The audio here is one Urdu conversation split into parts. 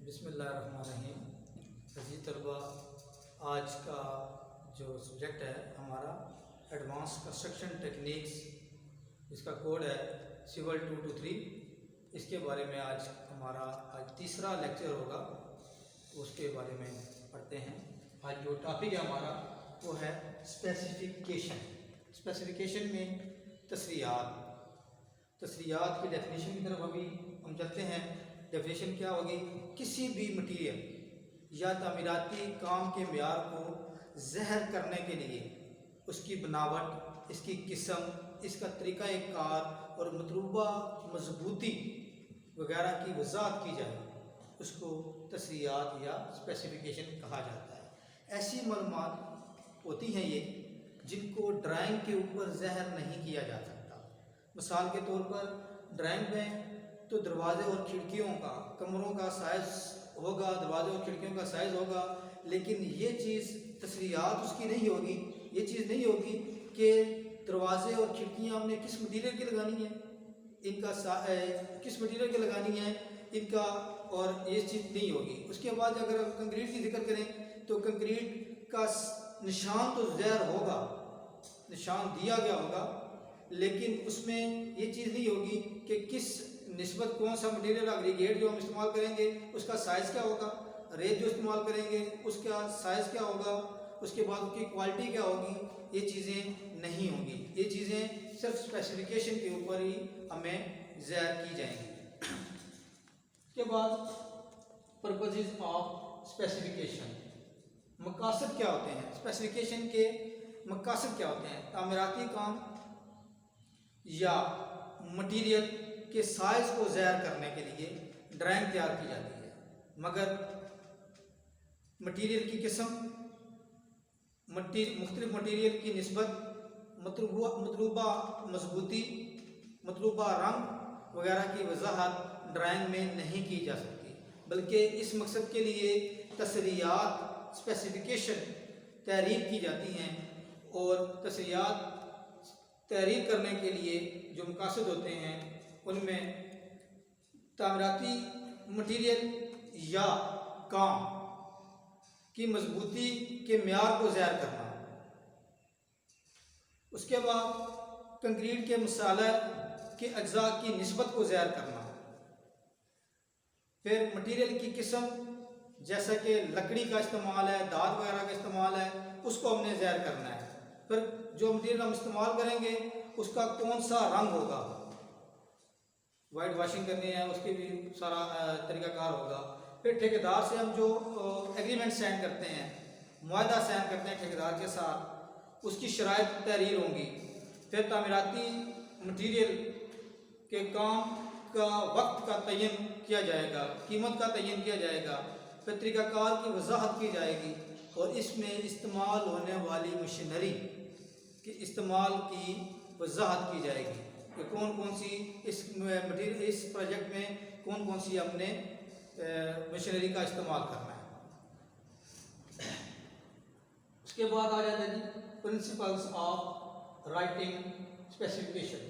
بسم اللہ الرحمن الرحیم۔ عزیز طلبہ، آج کا جو سبجیکٹ ہے ہمارا ایڈوانس کنسٹرکشن ٹیکنیکس، اس کا کوڈ ہے سول 223۔ اس کے بارے میں آج ہمارا تیسرا لیکچر ہوگا، اس کے بارے میں پڑھتے ہیں۔ آج جو ٹاپک ہے ہمارا وہ ہے اسپیسیفیکیشن۔ اسپیسیفیکیشن میں تصریحات کی ڈیفینیشن کی طرف ابھی ہم چلتے ہیں۔ ڈیفینیشن کیا ہوگی؟ کسی بھی مٹیریل یا تعمیراتی کام کے معیار کو ظاہر کرنے کے لیے اس کی بناوٹ، اس کی قسم، اس کا طریقہ کار اور مطلوبہ مضبوطی وغیرہ کی وضاحت کی جائے، اس کو تصریحات یا اسپیسیفیکیشن کہا جاتا ہے۔ ایسی معلومات ہوتی ہیں یہ جن کو ڈرائنگ کے اوپر ظاہر نہیں کیا جا سکتا۔ مثال کے طور پر ڈرائنگ میں تو دروازے اور کھڑکیوں کا، کمروں کا سائز ہوگا، دروازے اور کھڑکیوں کا سائز ہوگا، لیکن یہ چیز تصریحات اس کی نہیں ہوگی۔ یہ چیز نہیں ہوگی کہ دروازے اور کھڑکیاں ہم نے کس مٹیریل کی لگانی ہے، ان کا کس مٹیریل کی لگانی ہے ان کا، اور یہ چیز نہیں ہوگی۔ اس کے بعد اگر ہم کنکریٹ کی ذکر کریں تو کنکریٹ کا نشان تو ظاہر ہوگا، نشان دیا گیا ہوگا، لیکن اس میں یہ چیز نہیں ہوگی کہ کس نسبت کون سا مٹیریل، اگریگیٹ جو ہم استعمال کریں گے اس کا سائز کیا ہوگا، ریت جو استعمال کریں گے اس کا سائز کیا ہوگا، اس کے بعد اس کی کوالٹی کیا ہوگی، یہ چیزیں نہیں ہوں گی۔ یہ چیزیں صرف اسپیسیفیکیشن کے اوپر ہی ہمیں ظاہر کی جائیں گی۔ اس کے بعد پرپزز آف اسپیسیفیکیشن، مقاصد کیا ہوتے ہیں؟ اسپیسیفیکیشن کے مقاصد کیا ہوتے ہیں؟ تعمیراتی کام یا مٹیریل کے سائز کو ظاہر کرنے کے لیے ڈرائنگ تیار کی جاتی ہے، مگر مٹیریل کی قسم، مختلف مٹیریل کی نسبت، مطلوبہ مضبوطی، مطلوبہ رنگ وغیرہ کی وضاحت ڈرائنگ میں نہیں کی جا سکتی، بلکہ اس مقصد کے لیے تصریحات اسپیسیفیکیشن تحریر کی جاتی ہیں، اور تصریحات تحریر کرنے کے لیے جو مقاصد ہوتے ہیں ان میں تعمیراتی مٹیریل یا کام کی مضبوطی کے معیار کو ظاہر کرنا، اس کے بعد کنکریٹ کے مصالح کے اجزاء کی نسبت کو ظاہر کرنا، پھر مٹیریل کی قسم جیسا کہ لکڑی کا استعمال ہے، دھات وغیرہ کا استعمال ہے، اس کو ہم نے ظاہر کرنا ہے۔ پھر جو مٹیریل ہم استعمال کریں گے اس کا کون سا رنگ ہوگا، وائٹ واشنگ کرنی ہے اس کی بھی سارا طریقہ کار ہوگا۔ پھر ٹھیکیدار سے ہم جو ایگریمنٹ سائن کرتے ہیں، معاہدہ سائن کرتے ہیں ٹھیکیدار کے ساتھ، اس کی شرائط تحریر ہوں گی۔ پھر تعمیراتی مٹیریل کے کام کا وقت کا تعین کیا جائے گا، قیمت کا تعین کیا جائے گا، پھر طریقہ کار کی وضاحت کی جائے گی، اور اس میں استعمال ہونے والی مشینری کے استعمال کی وضاحت کی جائے گی کہ کون کون سی اس پروجیکٹ میں کون کون سی ہم نے مشینری کا استعمال کرنا ہے۔ اس کے بعد آ جاتا ہے جی پرنسپلس آف رائٹنگ اسپیسیفیکیشن،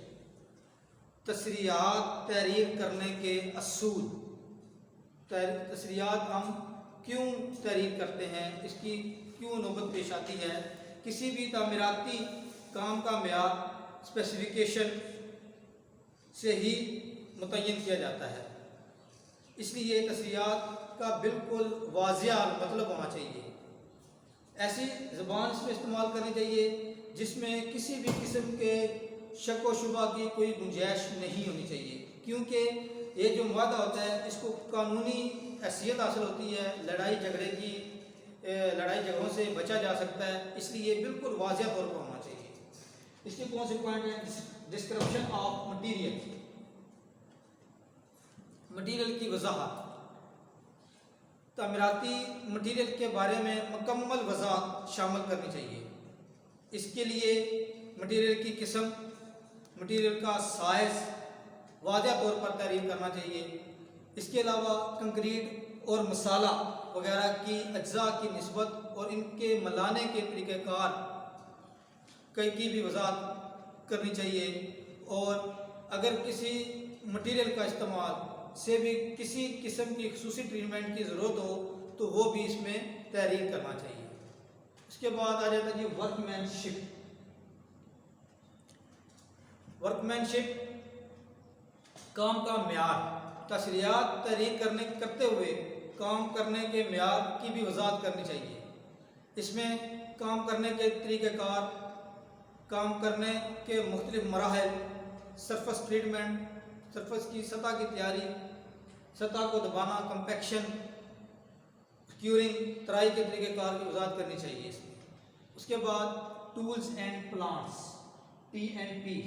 تصریحات تحریر کرنے کے اصول۔ تصریحات ہم کیوں تحریر کرتے ہیں، اس کی کیوں نوبت پیش آتی ہے؟ کسی بھی تعمیراتی کام کا معیار اسپیسیفیکیشن سے ہی متعین کیا جاتا ہے، اس لیے تصریحات کا بالکل واضح مطلب ہونا چاہیے۔ ایسی زبان اس میں استعمال کرنی چاہیے جس میں کسی بھی قسم کے شک و شبہ کی کوئی گنجائش نہیں ہونی چاہیے، کیونکہ یہ جو معاہدہ ہوتا ہے اس کو قانونی حیثیت حاصل ہوتی ہے، لڑائی جھگڑوں سے بچا جا سکتا ہے، اس لیے بالکل واضح طور پر ہونا چاہیے۔ اس کے کون سے پوائنٹ ہیں؟ ڈسکرپشن آف مٹیریل، مٹیریل کی وضاحت۔ تعمیراتی مٹیریل کے بارے میں مکمل وضاحت شامل کرنی چاہیے۔ اس کے لیے مٹیریل کی قسم، مٹیریل کا سائز واضح طور پر تحریر کرنا چاہیے۔ اس کے علاوہ کنکریٹ اور مصالح وغیرہ کی اجزاء کی نسبت اور ان کے ملانے کے طریقہ کار کی بھی وضاحت کرنی چاہیے، اور اگر کسی مٹیریل کا استعمال سے بھی کسی قسم کی خصوصی ٹریٹمنٹ کی ضرورت ہو تو وہ بھی اس میں تحریر کرنا چاہیے۔ اس کے بعد آ جاتا ہے جی ورک مین شپ۔ ورک مین شپ کام کا معیار، تشریحات تحریر کرتے ہوئے کام کرنے کے معیار کی بھی وضاحت کرنی چاہیے۔ اس میں کام کرنے کے طریقہ کار، کام کرنے کے مختلف مراحل، سرفس ٹریٹمنٹ، سرفس کی سطح کی تیاری، سطح کو دبانا، کمپیکشن، کیورنگ، ترائی کے طریقہ کار کی وضاحت کرنی چاہیے اس میں۔ اس کے بعد tools and plants, TNP،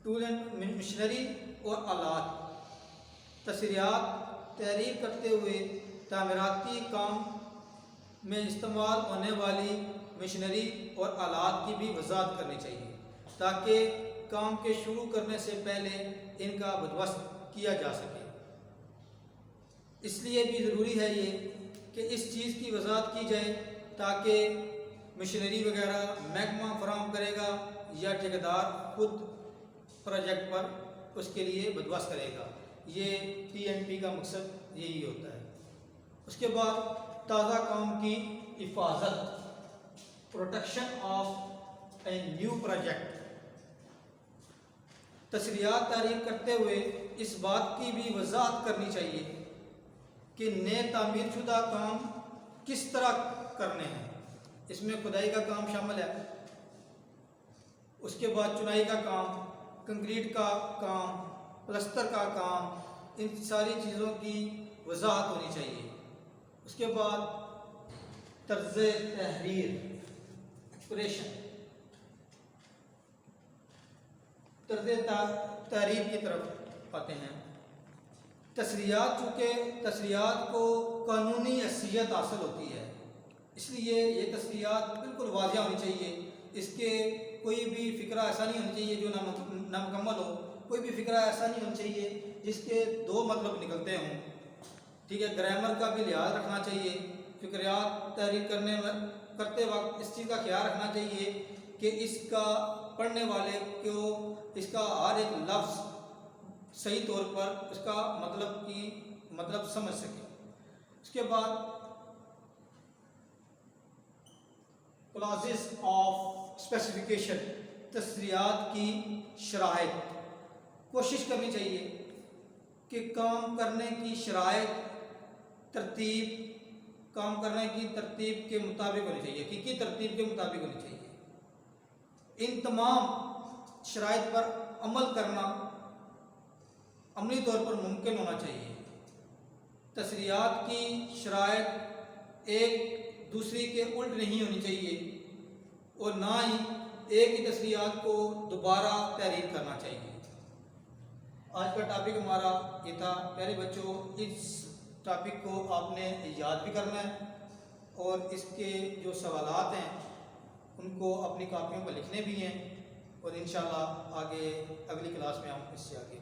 tool and machinery اور آلات، تشریحات تحریر کرتے ہوئے تعمیراتی کام میں استعمال ہونے والی مشنری اور آلات کی بھی وضاحت کرنی چاہیے تاکہ کام کے شروع کرنے سے پہلے ان کا بندوبست کیا جا سکے۔ اس لیے بھی ضروری ہے یہ کہ اس چیز کی وضاحت کی جائے تاکہ مشنری وغیرہ محکمہ فراہم کرے گا یا ٹھیکیدار خود پروجیکٹ پر اس کے لیے بندوبست کرے گا۔ یہ TNP کا مقصد یہی ہوتا ہے۔ اس کے بعد تازہ کام کی حفاظت، protection of a new project, تشریحات تحریر کرتے ہوئے اس بات کی بھی وضاحت کرنی چاہیے کہ نئے تعمیر شدہ کام کس طرح کرنے ہیں۔ اس میں کھدائی کا کام شامل ہے، اس کے بعد چنائی کا کام، کنکریٹ کا کام، پلستر کا کام، ان ساری چیزوں کی وضاحت ہونی چاہیے۔ اس کے بعد طرز تحریر، ایکسپریشن، طرز تحریر کی طرف آتے ہیں۔ تشریحات، چونکہ تشریحات کو قانونی حیثیت حاصل ہوتی ہے، اس لیے یہ تشریحات بالکل واضح ہونی چاہیے۔ اس کے کوئی بھی فقرہ ایسا نہیں ہونا چاہیے جو نامکمل ہو، کوئی بھی فقرہ ایسا نہیں ہونا چاہیے جس کے دو مطلب نکلتے ہوں۔ ٹھیک ہے، گرامر کا بھی لحاظ رکھنا چاہیے۔ فقرات تحریر کرتے وقت اس چیز کا خیال رکھنا چاہیے کہ اس کا پڑھنے والے کو اس کا ہر ایک لفظ صحیح طور پر اس کا مطلب سمجھ سکے۔ اس کے بعد کلاسز آف اسپیسیفکیشن، تشریحات کی شرائط، کوشش کرنی چاہیے کہ کام کرنے کی شرائط کام کرنے کی ترتیب کے مطابق ہونی چاہیے، حقیقی ترتیب کے مطابق ہونی چاہیے۔ ان تمام شرائط پر عمل کرنا عملی طور پر ممکن ہونا چاہیے۔ تشریحات کی شرائط ایک دوسری کے الٹ نہیں ہونی چاہیے اور نہ ہی ایک ہی تشریحات کو دوبارہ تحریر کرنا چاہیے۔ آج کا ٹاپک ہمارا یہ تھا۔ پیارے بچوں، اس ٹاپک کو آپ نے یاد بھی کرنا ہے اور اس کے جو سوالات ہیں ان کو اپنی کاپیوں پر لکھنے بھی ہیں، اور انشاءاللہ آگے اگلی کلاس میں ہم اس سے آگے